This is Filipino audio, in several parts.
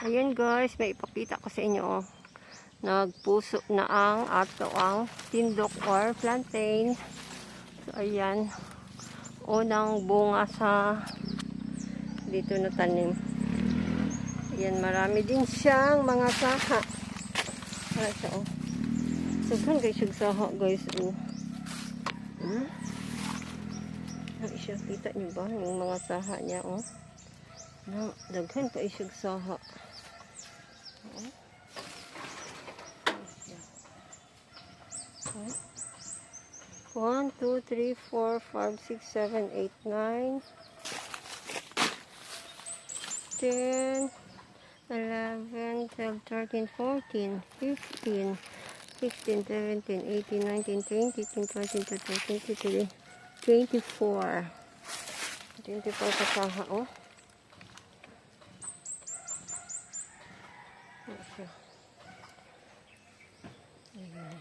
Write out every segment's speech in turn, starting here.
Ayan guys, may ipakita ko sa inyo. Oh. Nagpuso na ang tindok or plantain. So ayan, unang bunga sa dito na tanim. Ayan, marami din siyang mga saha. Ayan siya, oh. So kan guys, yung saha guys, oh. Ayan siya, kita niyo ba yung mga saha niya, oh. Daghan pa isyog saha. Oh. 1, 2, 3, 4, 5, 6, 7, 8, 9, 10, 11, 12, 13, 14, 15, 16, 17, 18, 19, 20, 21, 22, 23, 24. 24 sa saha, oh. Ayan.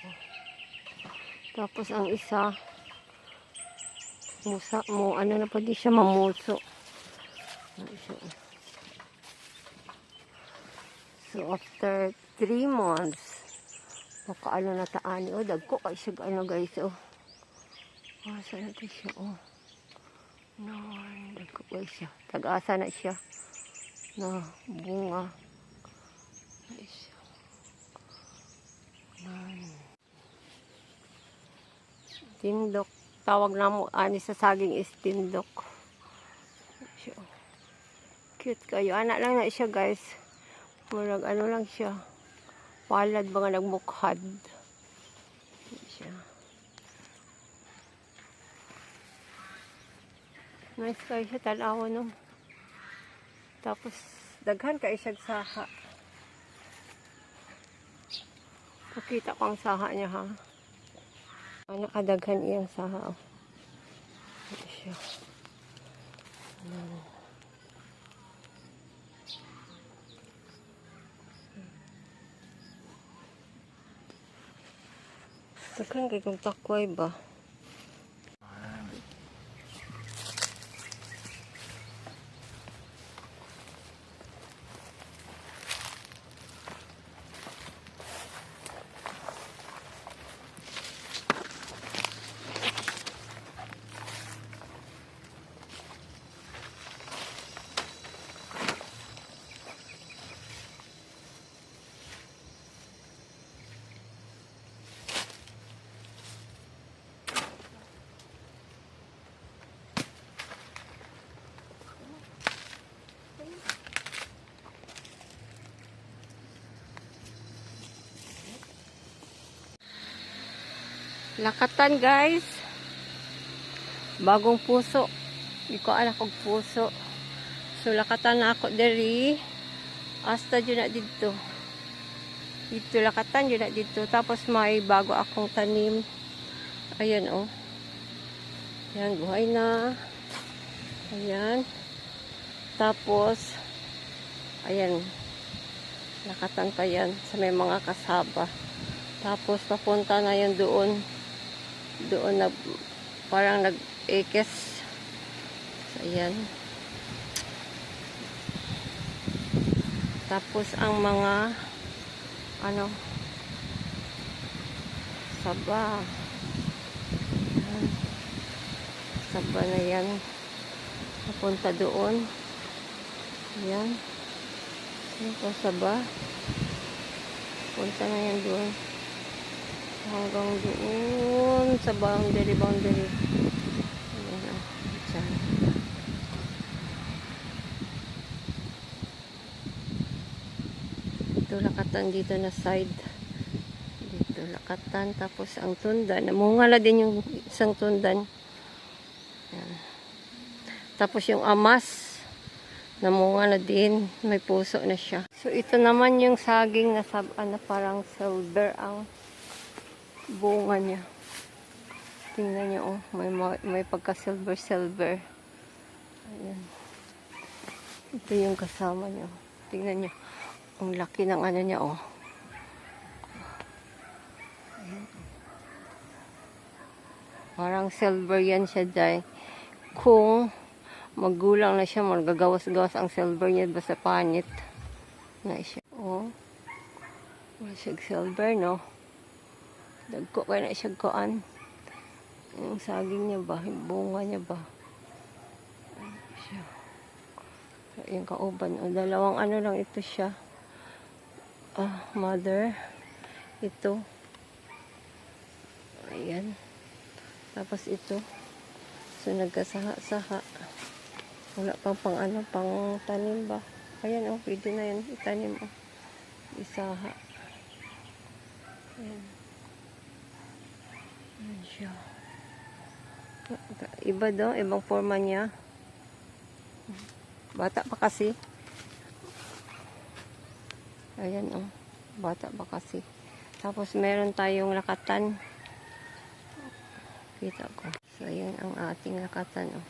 Oh. Tapos ang isa ano na pa di siya mamuso. So after 3 months makaano na taani, oh, dagko kay siya ano guys, oh. Saan natin siya, oh. No, dagko kay siya. Tag-asa na siya na bunga. Tindok. Tawag na mo ani sa saging is tindok. Cute kayo. Anak lang na siya guys. Murag ano lang siya. Palad ba nga nagmukhad. Siya. Nice kayo siya tanawa no. Tapos daghan kayo siya saha. Pakita ko ang saha niya ha. Ano kadaghan iyang saha. Oh. Ito siya. Daghan kay kung takway ba. Lakatan guys. Bagong puso. Iko anak kog puso. So lakatan na ako diri. Hasta dyan na dito. Dito lakatan dyan na dito. Tapos may bago akong tanim. Ayan oh. Ayan, buhay na. Ayan. Tapos ayan. Lakatan pa yan sa may mga kasaba. Tapos papunta na yan doon. Doon na parang nag-ekes. So, ayan. Tapos ang mga ano saba. Ayan. Saba na yan. Papunta doon. Ayan. Ito saba. Punta na yan doon. Hanggang doon sa boundary. Ayan o. Diyan. Ito lakatan dito na side. Dito lakatan. Tapos ang tundan. Namunga na din yung isang tundan. Ayan. Tapos yung amas. Namunga na din. May puso na siya. So ito naman yung saging na parang silver ang bunga niya. Tingnan niyo, oh, may pagka silver. Ayan. Ito yung kasama niya. Tingnan niyo. Ang laki ng ano niya, oh. Ayan. Parang silver yan siya, dahil kung Magulang na siya, magagawas-gawas ang silver niya basta panit. Na siya. Oh. Wala siya silver, no? Dagko kaya na siya koan. Yung saging niya ba? Yung bunga niya ba? Siya. Yung kauban. O, dalawang ano lang ito siya. Mother. Ito. Ayan. Tapos ito. So, nagkasaha-saha. Wala pang pang tanim ba? Ayan, oh, pwede na yan. Itanim, oh. Isaha. Ayan. Ayan siya. Iba daw, ibang forma niya. Bata pa kasi. Ayan, oh. Bata pa kasi. Tapos, meron tayong lakatan. Kita ko. So, ayan ang ating lakatan, oh.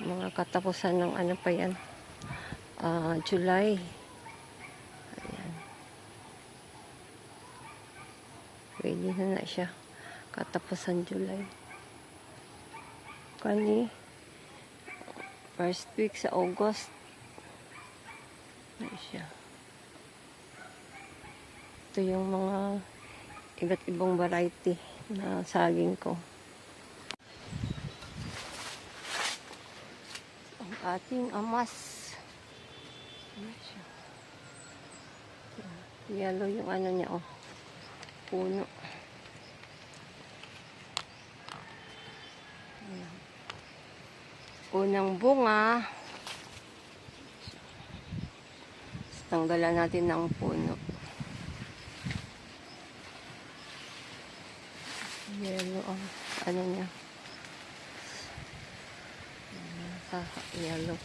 Mga katapusan ng ano pa yan. July. Ayan. Pwede na siya. Katapusan July. Kani. First week sa August. Ayan siya. Ito yung mga iba't ibang variety na saging ko. Ang ating amas. Ayan siya. Yellow yung ano niya, oh. Puno. Ayan. Unang bunga. Tanggalan natin ng puno. Yellow ang ano niya. Yellow.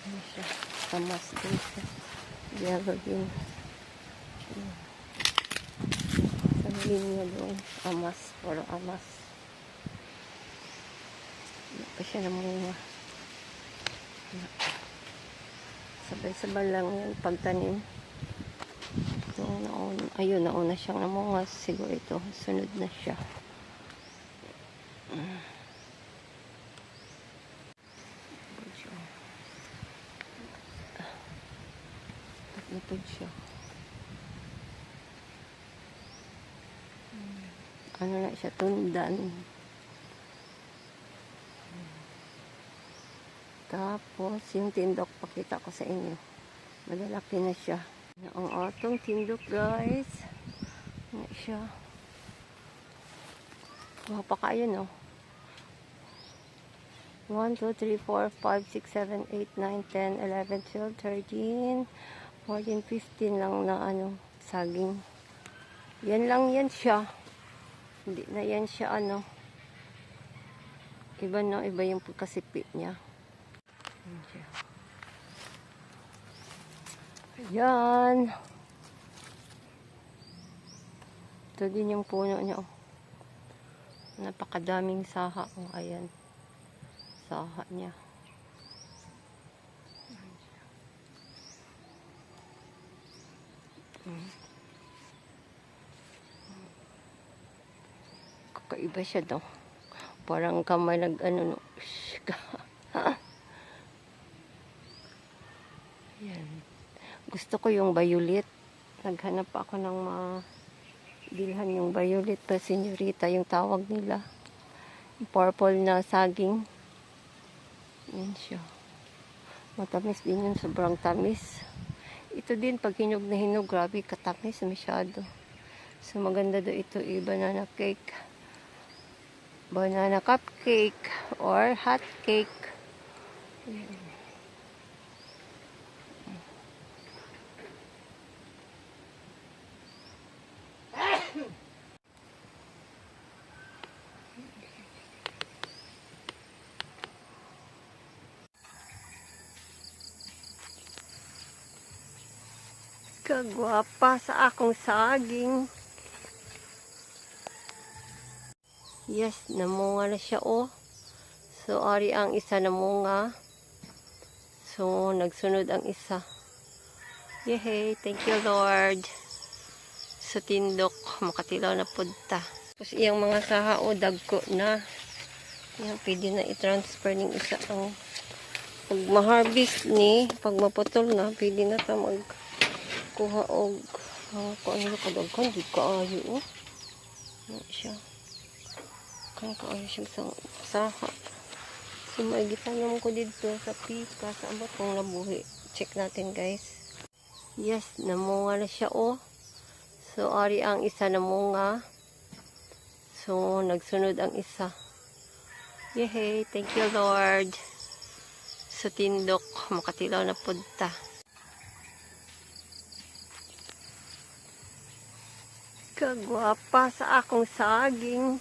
Ano siya? Tamas din siya. Yellow din. Sa linya doon. Amas. Puro amas. Ano pa siya namunga. Sabay-sabay lang yan pagtanim. Ayun, nauna siyang namunga. Siguro ito. Sunod na siya. Ito siya. Ano na siya? Tundan. Tapos, yung tindok, pakita ko sa inyo. Malalaki na siya. Ang atong tindok, guys. Ano siya? Pa kayo, no? 1, 2, 3, 4, 5, 6, 7, 8, 9, 10, 11, 12, 13, 14, 15 lang na ano, saging. Yan lang yan siya. Hindi na yan siya ano. Iba no, iba yung pagkasipi niya. Yan siya. Ayan. Ito din yung puno niya. Oh. Napakadaming saha. Oh, ayan. Saha niya. Kakaiba siya daw. Parang kamay nag ano no. Ayan. Gusto ko yung violet. Naghanap ako ng bilhan yung violet pa senyorita yung tawag nila. Purple na saging. Yan siya. Matamis din yun. Sobrang tamis. Ito din pag hinog na hinog. Grabe katamis masyado. So maganda do ito banana cake. Banana cupcake. Or hot cake. Yan. Kagwapa sa akong saging. Yes, namunga na siya oh. So, ari ang isa namunga. So, nagsunod ang isa. Yehey, thank you Lord. Sa tindok, makatilaw na punta. Tapos iyang mga saha o dagko na. Yan, pwede na i-transfer ng isa ang pag ma-harvest ni, pag maputol na, pwede na ta magkuha og kung ano kadaghan, di kaayo oh. Yan siya. Kan kaayo siya sa saha. So, maigitanong ko dito sa pika sa abot kung nabuhi. Check natin guys. Yes, namunga na siya oh. So, ari ang isa namunga. So, nagsunod ang isa. Yehey, thank you Lord. So, tindok, makatilaw na punta. Kagwapa sa akong saging.